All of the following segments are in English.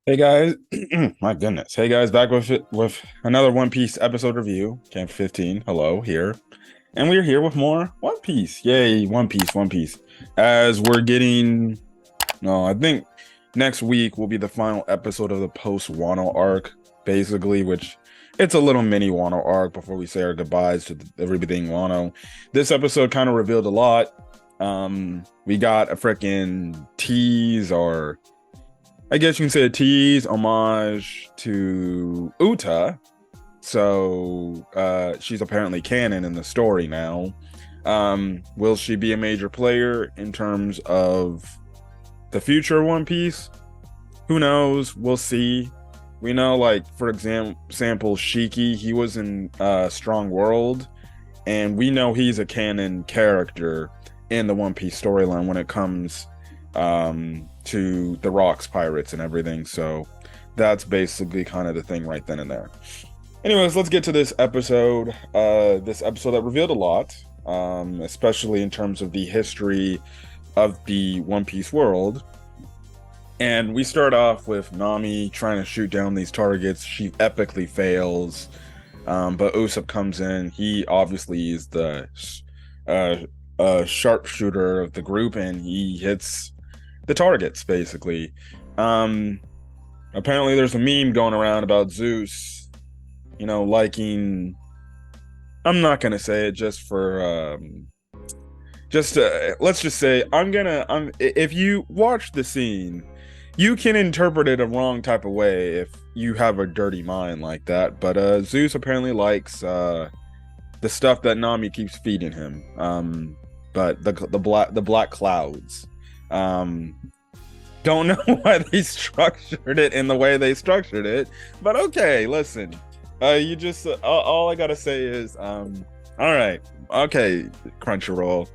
Hey guys, my goodness. Hey guys, back with another One Piece episode review. Camp 15. Hello here. And we're here with more One Piece. Yay, One Piece, One Piece. As we're getting no, I think next week will be the final episode of the post Wano arc, basically, which it's a little mini Wano arc before we say our goodbyes to everything Wano. This episode kind of revealed a lot. We got a freaking tease, or I guess you can say a tease homage to Uta. So she's apparently canon in the story now. Will she be a major player in terms of the future of One Piece? Who knows? We'll see. We know, like, for example, Shiki, he was in Strong World, and we know he's a canon character in the One Piece storyline when it comes to the Rocks pirates and everything. So that's basically kind of the thing right then and there. Anyways, let's get to this episode. This episode that revealed a lot, especially in terms of the history of the One Piece world. And we start off with Nami trying to shoot down these targets. She epically fails. But Usopp comes in. He obviously is the sharpshooter of the group, and he hits the targets, basically. Apparently there's a meme going around about Zeus, liking, I'm not gonna say it just for let's just say if you watch the scene, you can interpret it a wrong type of way if you have a dirty mind like that. But Zeus apparently likes the stuff that Nami keeps feeding him. But the black clouds. Don't know why they structured it in the way they structured it, but okay, listen. You just all I gotta say is all right, okay, Crunchyroll.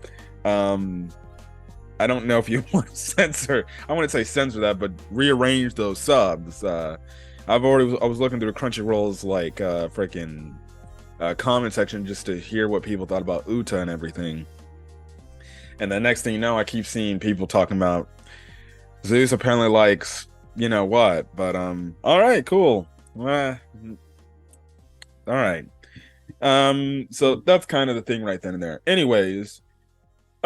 I don't know if you want to censor. I want to say censor that, but rearrange those subs. I was looking through Crunchyroll's like freaking comment section just to hear what people thought about Uta and everything. And the next thing you know, I keep seeing people talking about Zeus apparently likes, you know what, but all right, cool. All right. So that's kind of the thing right then and there. Anyways,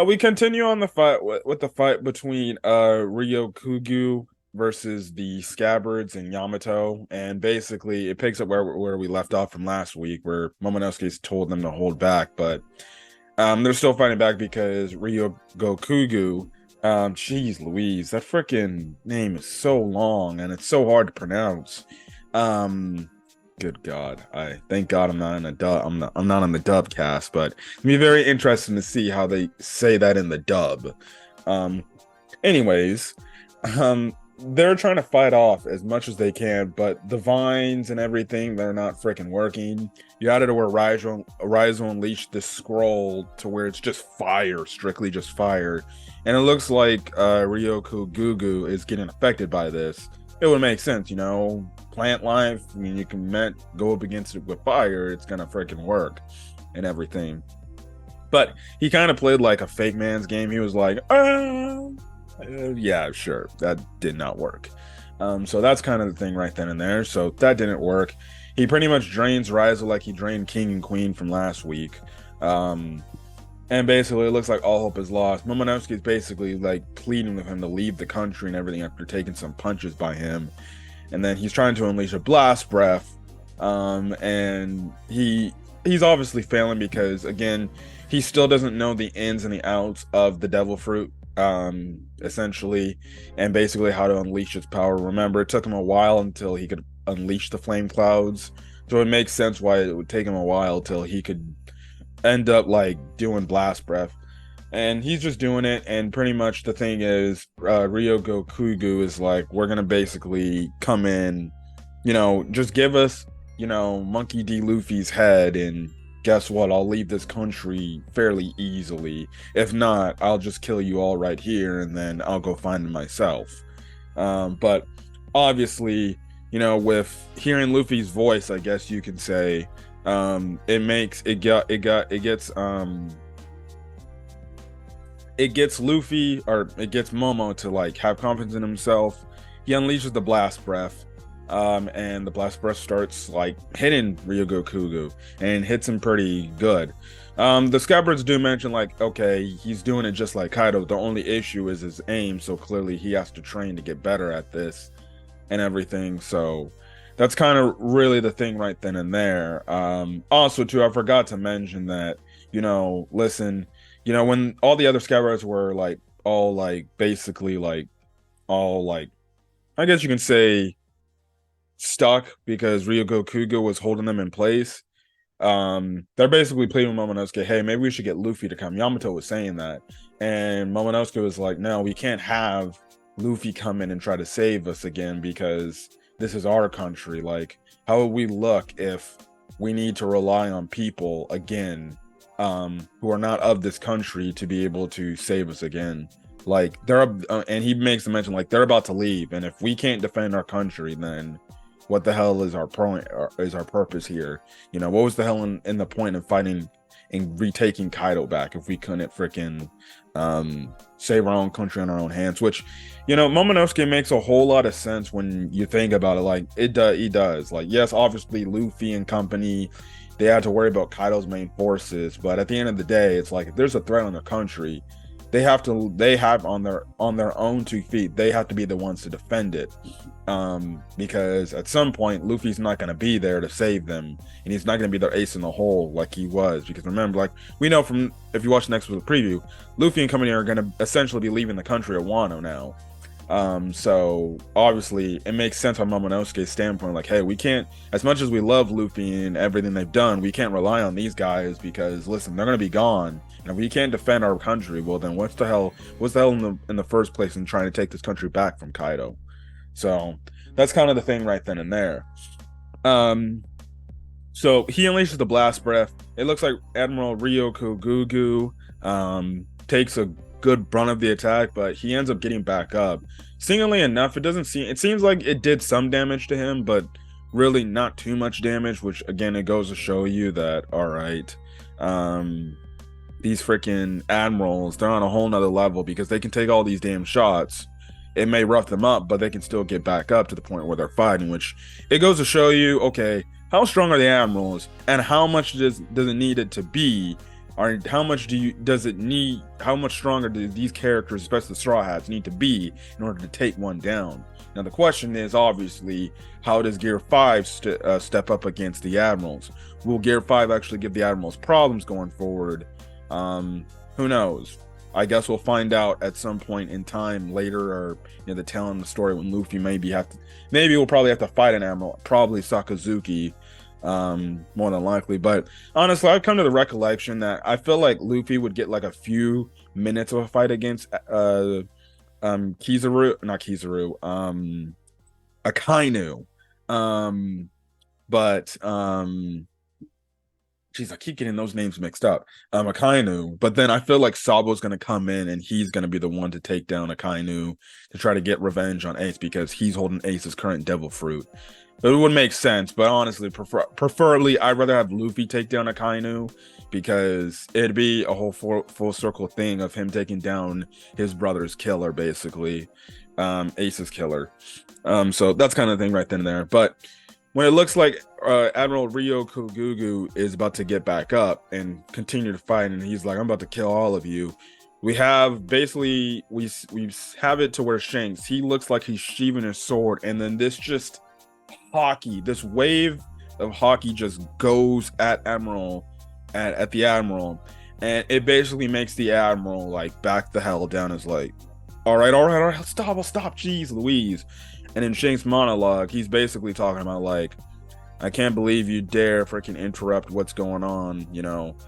we continue on the fight with the fight between Ryokugyu versus the Scabbards and Yamato, and basically it picks up where we left off from last week, where Momonosuke's told them to hold back, but they're still fighting back because Rio Gokugo, jeez Louise, that freaking name is so long and it's so hard to pronounce. Good God, I thank God I'm not in a dub. I'm not on the dub cast, but it'd be very interesting to see how they say that in the dub. Anyways, they're trying to fight off as much as they can, but the vines and everything, they're not freaking working. You added to where Raizo unleashed this scroll to where it's just fire, strictly just fire. And it looks like Ryokugyu is getting affected by this. It would make sense, plant life. I mean, you can go up against it with fire, it's gonna freaking work and everything. But he kind of played like a fake man's game. He was like, yeah, sure, that did not work. So that's kind of the thing right then and there. So that didn't work. He pretty much drains Raizo like he drained King and Queen from last week. And basically, it looks like all hope is lost. Momonosuke is basically like pleading with him to leave the country and everything after taking some punches by him. And then he's trying to unleash a blast breath. And he's obviously failing because, again, he still doesn't know the ins and the outs of the devil fruit, essentially, and basically how to unleash its power. Remember, it took him a while until he could unleash the flame clouds. So it makes sense why it would take him a while till he could end up like doing blast breath, and he's just doing it. And pretty much the thing is, Rio Gokugo is like, we're gonna basically come in, just give us, Monkey D. Luffy's head, and guess what? I'll leave this country fairly easily. If not, I'll just kill you all right here, and then I'll go find him myself. But obviously, with hearing Luffy's voice, I guess you can say, it gets Luffy, or it gets Momo to like have confidence in himself, he unleashes the blast breath. And the blast breath starts like hitting Rio Gokugo and hits him pretty good. The Scabbards do mention like, okay, he's doing it just like Kaido. The only issue is his aim, so clearly he has to train to get better at this and everything. So that's kind of really the thing right then and there. Also too, I forgot to mention that, listen, when all the other Scabbards were like all like basically like all like, I guess you can say, stuck because Rio Gokugo was holding them in place. They're basically pleading with Momonosuke, hey, maybe we should get Luffy to come. Yamato was saying that, and Momonosuke was like, no, we can't have Luffy come in and try to save us again because this is our country. Like, how would we look if we need to rely on people again, who are not of this country to be able to save us again? Like, and he makes the mention like they're about to leave, and if we can't defend our country, then what the hell is our point? Is our purpose here? What was the hell in the point of fighting and retaking Kaido back if we couldn't freaking save our own country in our own hands? Which, Momonosuke makes a whole lot of sense when you think about it. Like he does. Like, yes, obviously Luffy and company, they had to worry about Kaido's main forces, but at the end of the day, it's like if there's a threat on their country, they have on their own 2 feet, they have to be the ones to defend it. Because at some point Luffy's not going to be there to save them, and he's not going to be their ace in the hole like he was. Because remember, like we know from if you watch the next preview, Luffy and company are going to essentially be leaving the country of Wano now. So obviously it makes sense on Momonosuke's standpoint, like, hey, we can't, as much as we love Luffy and everything they've done, we can't rely on these guys because listen, they're going to be gone, and if we can't defend our country, well then what's the hell in the first place in trying to take this country back from Kaido? So that's kind of the thing right then and there. So he unleashes the blast breath. It looks like Admiral Ryokugyu takes a good brunt of the attack, but he ends up getting back up. Seemingly enough, it seems like it did some damage to him, but really not too much damage, which again, it goes to show you that, all right, these freaking admirals, they're on a whole nother level because they can take all these damn shots. It may rough them up, but they can still get back up to the point where they're fighting, which it goes to show you, okay, how strong are the admirals and how much does it need it to be, or how much how much stronger do these characters, especially the Straw Hats, need to be in order to take one down? Now the question is obviously, how does Gear 5 step up against the admirals? Will Gear 5 actually give the admirals problems going forward? Who knows? I guess we'll find out at some point in time later, or the tail end of the story when Luffy maybe we'll probably have to fight an admiral, probably Sakazuki, more than likely. But honestly, I've come to the recollection that I feel like Luffy would get like a few minutes of a fight against Akainu. Jeez, I keep getting those names mixed up. Akainu, but then I feel like Sabo's going to come in and he's going to be the one to take down Akainu to try to get revenge on Ace because he's holding Ace's current devil fruit. It would make sense, but honestly, preferably, I'd rather have Luffy take down Akainu because it'd be a whole full circle thing of him taking down his brother's killer, basically, Ace's killer. So that's kind of the thing right then and there. But when it looks like Admiral Ryokugyu is about to get back up and continue to fight, and he's like, I'm about to kill all of you. We have basically, we have it to where Shanks, he looks like he's sheathing his sword, and then this wave of Haki just goes at the Admiral, and it basically makes the Admiral like back the hell down. Is like, all right, stop, jeez Louise. And in Shanks' monologue, he's basically talking about like, I can't believe you dare freaking interrupt what's going on,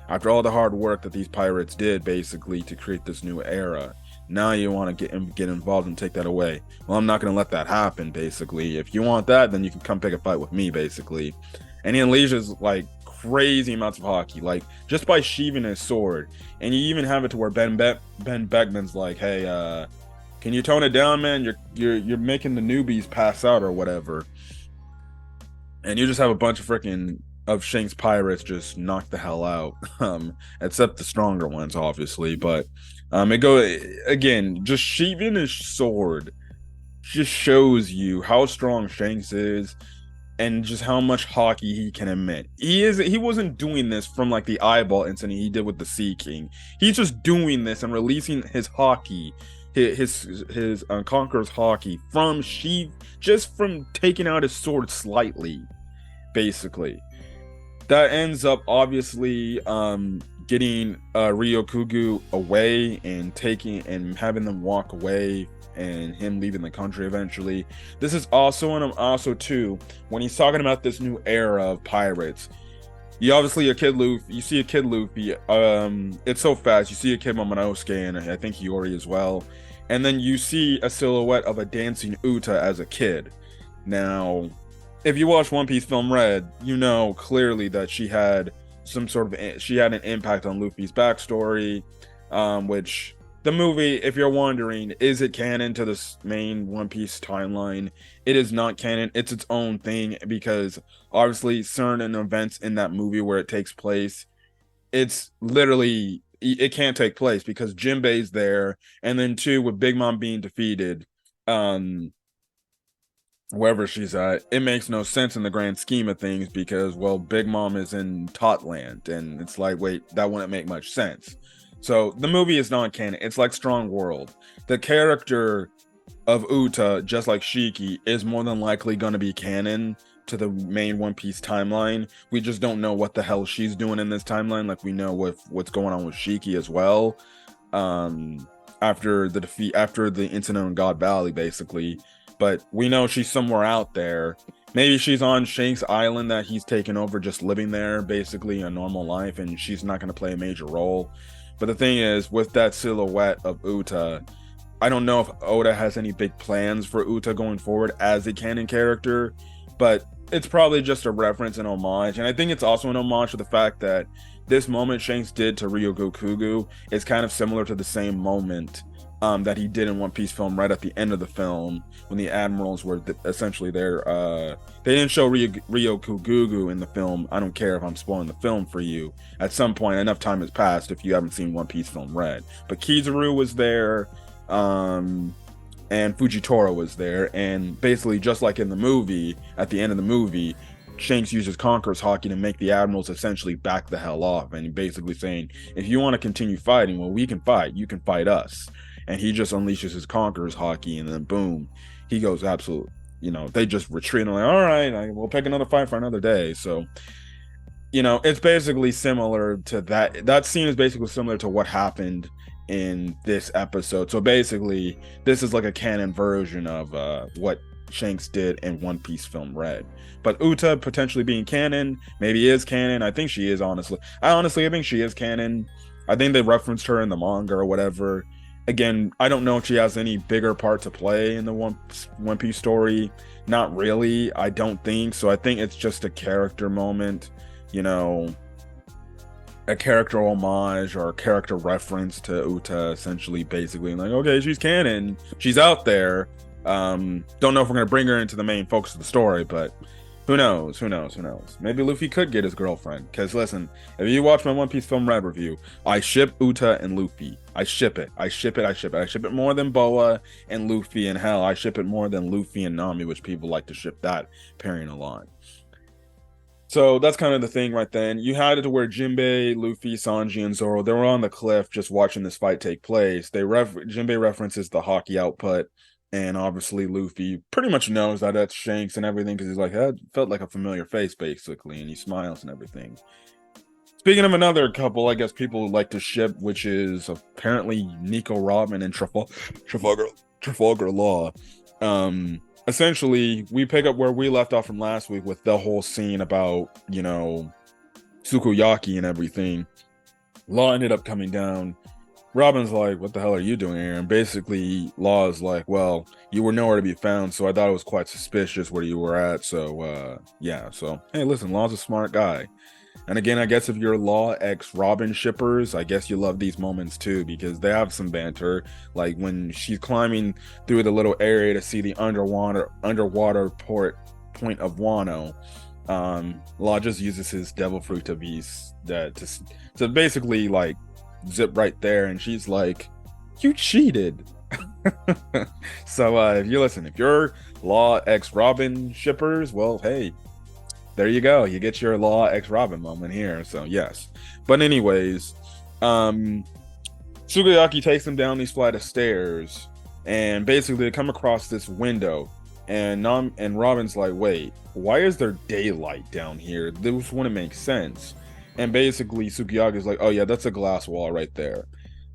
after all the hard work that these pirates did basically to create this new era. Now you want to get involved and take that away. Well, I'm not going to let that happen, basically. If you want that, then you can come pick a fight with me, basically. And he unleashes like crazy amounts of Haki, like just by sheathing his sword. And you even have it to where Ben Beckman's like, hey, can you tone it down, man? You're making the newbies pass out or whatever. And you just have a bunch of Shanks pirates just knock the hell out, except the stronger ones, obviously. But it go again, just sheathing his sword just shows you how strong Shanks is and just how much Haki he can emit. He wasn't doing this from like the eyeball incident he did with the Sea King. He's just doing this and releasing his Haki, his Conquerors Haki from just from taking out his sword slightly, basically. That ends up obviously getting Ryokugyu away and having them walk away and him leaving the country eventually. This is also too when he's talking about this new era of pirates. You see a kid Luffy. It's so fast. You see a kid Momonosuke and I think Hiyori as well, and then you see a silhouette of a dancing Uta as a kid. Now, if you watch One Piece Film Red, you know clearly that she had an impact on Luffy's backstory, which the movie, if you're wondering, is it canon to this main One Piece timeline? It is not canon. It's its own thing because obviously certain events in that movie where it takes place, it's literally, it can't take place because Jinbei's there, and then two, with Big Mom being defeated, wherever she's at, it makes no sense in the grand scheme of things because, well, Big Mom is in Totland, and it's like, wait, that wouldn't make much sense. So the movie is not canon. It's like Strong World. The character of Uta, just like Shiki, is more than likely going to be canon to the main One Piece timeline. We just don't know what the hell she's doing in this timeline, like we know what's going on with Shiki as well. After the incident on God Valley, basically. But we know she's somewhere out there. Maybe she's on Shanks Island that he's taken over, just living there, basically a normal life, and she's not going to play a major role. But the thing is, with that silhouette of Uta, I don't know if Oda has any big plans for Uta going forward as a canon character, but it's probably just a reference and homage. And I think it's also an homage to the fact that this moment Shanks did to Rio Gokugo is kind of similar to the same moment that he did in One Piece Film right at the end of the film when the admirals were essentially there. They didn't show Ryokugyu in the film. I don't care if I'm spoiling the film for you. At some point, enough time has passed if you haven't seen One Piece Film Red. But Kizaru was there, and Fujitora was there, and basically just like in the movie, at the end of the movie, Shanks uses Conquerors Haki to make the admirals essentially back the hell off, and basically saying, if you want to continue fighting, well, we can fight. You can fight us. And he just unleashes his Conquerors Haki, and then boom, he goes absolute. They just retreat and like, all right, we'll pick another fight for another day. So, it's basically similar to that. That scene is basically similar to what happened in this episode. So basically, this is like a canon version of what Shanks did in One Piece Film Red. But Uta potentially being canon, maybe is canon. I think she is, honestly. I think she is canon. I think they referenced her in the manga or whatever. Again, I don't know if she has any bigger part to play in the One Piece story. Not really, I don't think. So I think it's just a character moment, a character homage or a character reference to Uta, essentially, basically. Like, okay, she's canon. She's out there. Don't know if we're going to bring her into the main focus of the story, but who knows? Maybe Luffy could get his girlfriend. Because listen, if you watch my One Piece Film Red review, I ship Uta and Luffy. I ship it more than Boa and Luffy, and hell, I ship it more than Luffy and Nami, which people like to ship that pairing a lot. So that's kind of the thing right then. You had it to where Jinbei, Luffy, Sanji, and Zoro, they were on the cliff just watching this fight take place. Jinbei references the Haki output. And obviously, Luffy pretty much knows that that's Shanks and everything because he's like, that felt like a familiar face, basically. And he smiles and everything. Speaking of another couple, I guess people like to ship, which is apparently Nico Robin and Trafalgar Law. Essentially, we pick up where we left off from last week with the whole scene about, Sukiyaki and everything. Law ended up coming down. Robin's like, what the hell are you doing here? And basically, Law is like, well, you were nowhere to be found, so I thought it was quite suspicious where you were at. So, yeah. So, hey, listen, Law's a smart guy. And again, I guess if you're Law x Robin shippers, I guess you love these moments too, because they have some banter. Like when she's climbing through the little area to see the underwater point of Wano. Law just uses his devil fruit to basically like zip right there, and she's like, you cheated. So if you're Law X Robin shippers, well, hey, there you go. You get your Law X Robin moment here. So yes. But anyways, Sugiyaki takes them down these flight of stairs, and basically they come across this window, and Robin's like, wait, why is there daylight down here? This wouldn't make sense. And basically Sukiyaki's like, oh yeah, that's a glass wall right there.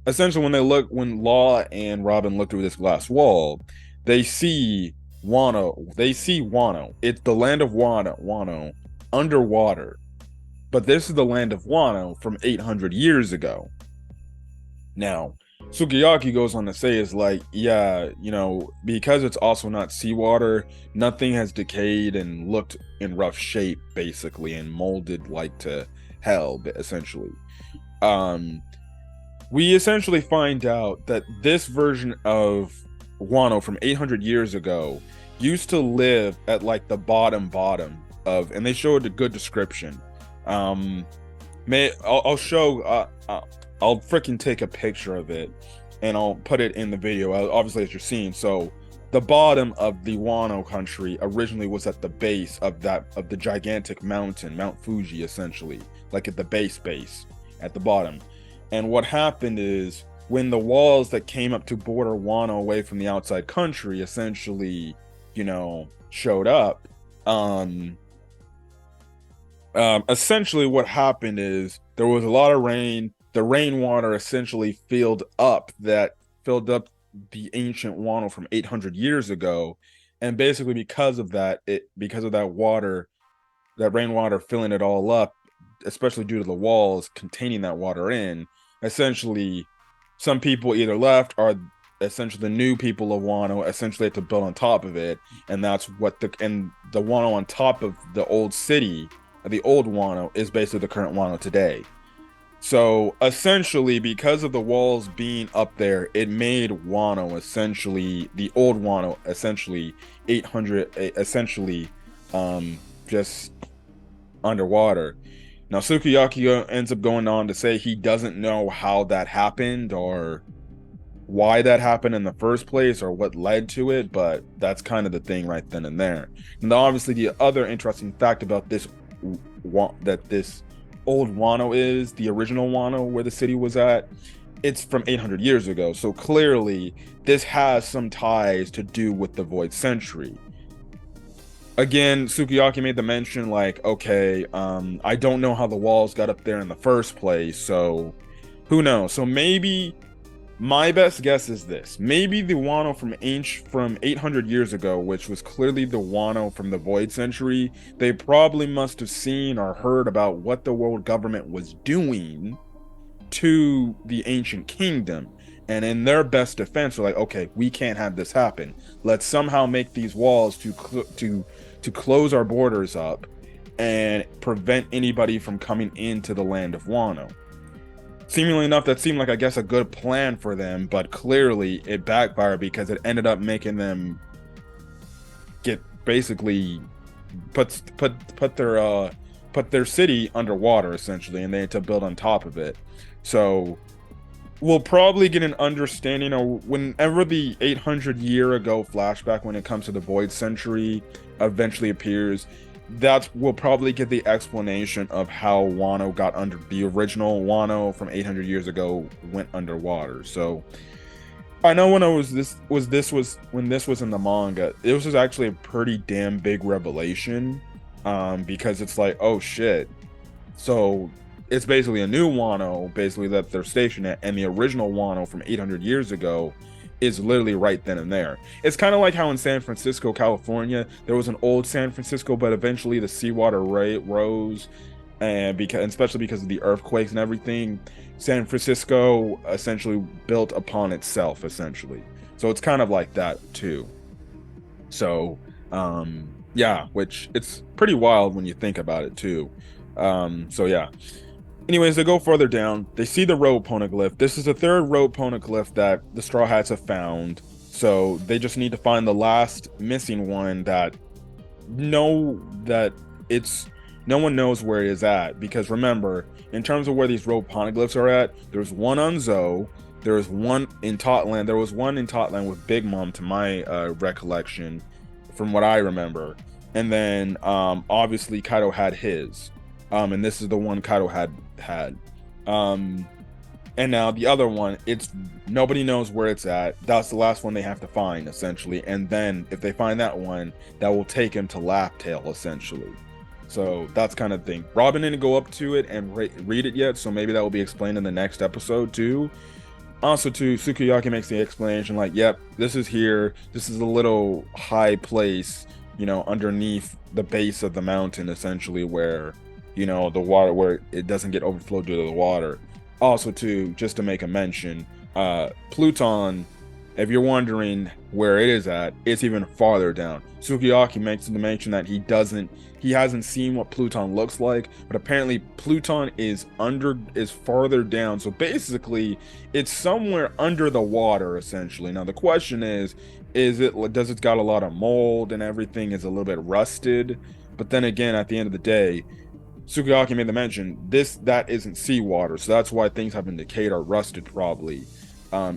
Essentially, when Law and Robin look through this glass wall, they see Wano. They see Wano. It's the land of Wano underwater. But this is the land of Wano from 800 years ago. Now, Sukiyaki goes on to say is like, yeah, because it's also not seawater, nothing has decayed and looked in rough shape, basically, and molded like to hell, essentially. We essentially find out that this version of Wano from 800 years ago used to live at like the bottom of, and they showed a good description. I'll freaking take a picture of it and I'll put it in the video, obviously, as you're seeing. So the bottom of the Wano country originally was at the base of the gigantic mountain, Mount Fuji, essentially, like at the base at the bottom. And what happened is, when the walls that came up to border Wano away from the outside country essentially, showed up, essentially what happened is there was a lot of rain. The rainwater essentially filled up the ancient Wano from 800 years ago, and basically because of that rainwater filling it all up, especially due to the walls containing that water in, essentially some people either left, or essentially the new people of Wano essentially had to build on top of it, and that's what the Wano on top of the old city, the old Wano, is basically the current Wano today. So essentially, because of the walls being up there, it made Wano essentially, the old Wano, essentially 800, essentially just underwater. Now Sukiyaki ends up going on to say he doesn't know how that happened or why that happened in the first place or what led to it, but that's kind of the thing right then and there. And obviously the other interesting fact about this old Wano is the original Wano where the city was at. It's from 800 years ago, so clearly this has some ties to do with the Void Century. Again, Sukiyaki made the mention like, okay, I don't know how the walls got up there in the first place, so who knows? So maybe, my best guess is this: maybe the Wano from 800 years ago, which was clearly the Wano from the Void Century, they probably must have seen or heard about what the world government was doing to the ancient kingdom, and in their best defense, they're like, okay, we can't have this happen. Let's somehow make these walls to close our borders up and prevent anybody from coming into the land of Wano. Seemingly enough, that seemed like, I guess, a good plan for them, but clearly it backfired because it ended up making them get basically put their city underwater, essentially, and they had to build on top of it. So we'll probably get an understanding of whenever the 800 year ago flashback, when it comes to the Void Century, eventually appears. We'll probably get the explanation of how Wano got under, the original Wano from 800 years ago went underwater. So I know when this was in the manga, this was actually a pretty damn big revelation, because it's like, oh shit, so it's basically a new Wano basically that they're stationed at, and the original Wano from 800 years ago is literally right then and there. It's kind of like how in San Francisco, California, there was an old San Francisco, but eventually the seawater rose, and especially because of the earthquakes and everything, San Francisco essentially built upon itself, essentially. So it's kind of like that too. So yeah, which it's pretty wild when you think about it too. So yeah. Anyways, they go further down. They see the road poneglyph. This is the third road poneglyph that the Straw Hats have found. So they just need to find the last missing one that no one knows where it is at. Because remember, in terms of where these road poneglyphs are at, there's one on Zou, There was one in Totland. There was one in Totland with Big Mom, to my recollection, from what I remember. And then obviously Kaido had his, and this is the one Kaido had. And now the other one, it's nobody knows where it's at. That's the last one they have to find, essentially. And then if they find that one, that will take him to Laptail, essentially. So that's kind of thing. Robin didn't go up to it and read it yet, so maybe that will be explained in the next episode too. Also, too, Sukiyaki makes the explanation like, yep, this is here. This is a little high place, you know, underneath the base of the mountain, essentially, where, you know, the water, where it doesn't get overflowed due to the water. Also, too, just to make a mention, Pluton, if you're wondering where it is at, it's even farther down. Sukiyaki makes the mention that he hasn't seen what Pluton looks like, but apparently Pluton is farther down. So basically, it's somewhere under the water, essentially. Now the question is does it got a lot of mold and everything? Is a little bit rusted? But then again, at the end of the day, Sukiyaki made the mention that isn't seawater, so that's why things have been decayed or rusted probably.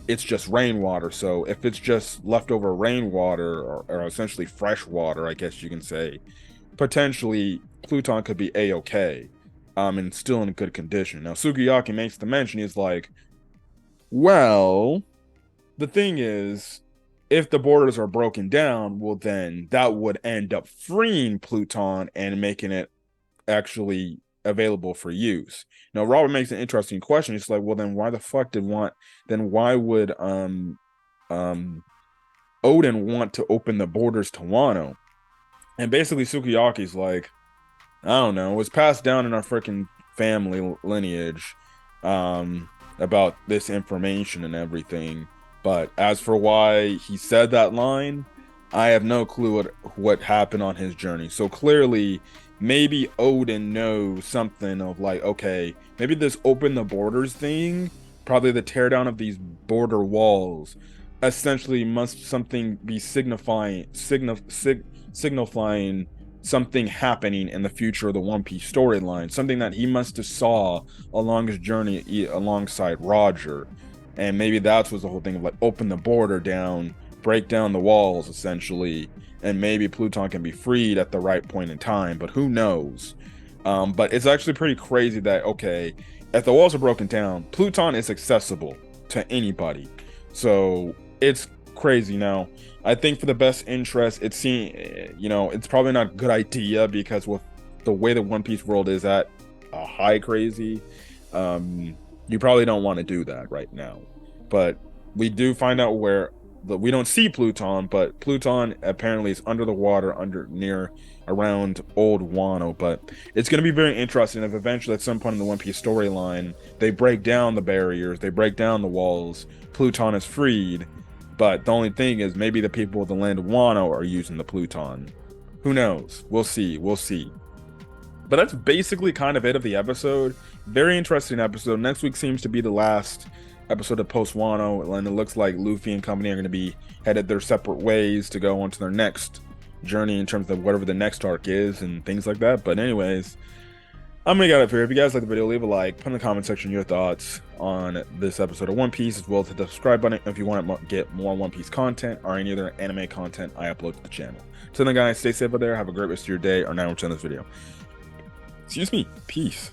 It's just rainwater, so if it's just leftover rainwater or essentially fresh water, I guess you can say, potentially Pluton could be a-okay, and still in good condition. Now Sukiyaki makes the mention, he's like, well, the thing is, if the borders are broken down, well then that would end up freeing Pluton and making it actually available for use. Now Robert makes an interesting question. He's like, well then why the fuck why would Odin want to open the borders to Wano? And basically Sukiyaki's like, I don't know, it was passed down in our freaking family lineage about this information and everything. But as for why he said that line, I have no clue what happened on his journey. So clearly, maybe Odin knows something of like, okay, maybe this open the borders thing, probably the teardown of these border walls, essentially must something be signifying something happening in the future of the One Piece storyline, something that he must have saw along his journey alongside Roger. And maybe that was the whole thing of like open the border down, break down the walls essentially, and maybe Pluton can be freed at the right point in time, but who knows? But it's actually pretty crazy that, okay, if the walls are broken down, Pluton is accessible to anybody. So it's crazy. Now, I think for the best interest, it's probably not a good idea, because with the way the One Piece world is at a high crazy, you probably don't want to do that right now. But we do find out where we don't see Pluton, but Pluton apparently is under the water, around Old Wano. But it's going to be very interesting if eventually at some point in the One Piece storyline they break down the barriers, they break down the walls, Pluton is freed. But the only thing is, maybe the people of the Land of Wano are using the Pluton. Who knows? We'll see. But that's basically kind of it of the episode. Very interesting episode. Next week seems to be the last episode of Post Wano, and it looks like Luffy and company are going to be headed their separate ways to go on to their next journey in terms of whatever the next arc is and things like that. But anyways, I'm gonna get out of here. If you guys like the video, leave a like, put in the comment section your thoughts on this episode of One Piece, as well as hit the subscribe button if you want to get more One Piece content or any other anime content I upload to the channel. So then guys, stay safe out there, have a great rest of your day or night, watching this video. Excuse me, peace.